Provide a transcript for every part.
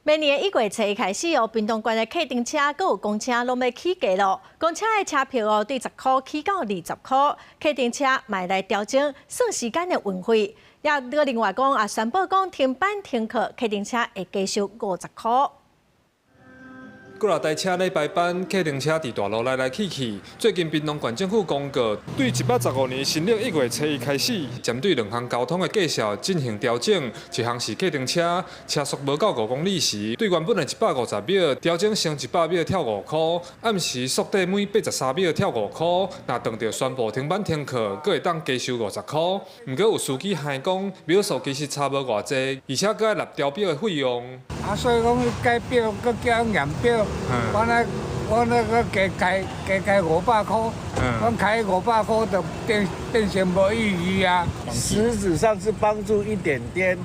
明年1月初开始哦，屏东县的客运车、佮有公车拢要起价咯。公车的车票哦，对10块起到20块，客运车卖来调整算时间的运费。也另外讲宣布讲停班停课，客运车会加收50块。 过来台车礼拜班，客运车伫大路来来去去。最近屏东县政府公告，对115年新历1月初1开始，针对2项交通的计数进行调整。一项是客运车，车速无到5公里时，对原本的150秒调整成100秒跳5块；暗时缩短每83秒跳5块。若当着宣布停班停课，阁会当加收50块。毋过有司机还讲，秒数其实差无偌济，而且阁要纳调表的费用。所以讲改表，佮叫验表。 我那个加500块，我开500块就变成无意义啊。实质上是帮助一点点，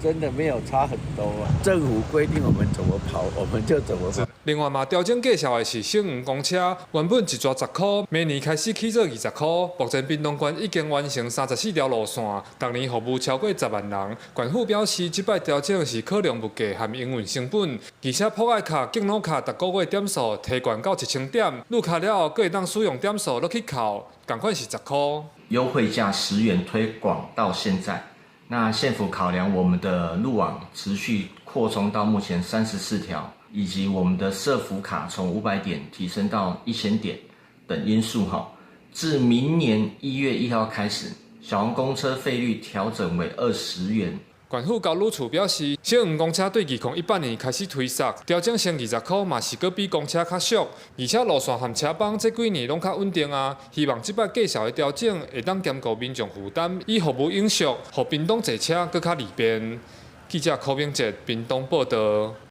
真的没有差很多啊。政府规定我们怎么跑，我们就怎么跑。另外嘛，调整计数的是省园公车，原本一抓10块，明年开始起做20块。目前屏东县已经完成34条路线，逐年服务超过10万人。县府表示，这摆调整是考量物价和营运成本，而且普爱卡、敬老卡逐个月点数提悬到1000点，入卡了后，阁会当使用点数落去扣，同款是10块。优惠价10元推广到现在。 那县府考量我们的路网持续扩充到目前34条，以及我们的社福卡从500点提升到1000点等因素自明年1月1号开始，小黄公车费率调整为20元。 县府交流处表示，省园公车对2018年开始推售，调整成20块，嘛是阁比公车较俗，而且路线和车帮这几年拢较稳定啊。希望这摆计数的调整会当兼顾民众负担，以服务永续，互屏东坐车阁较利便。记者柯明哲，屏东报道。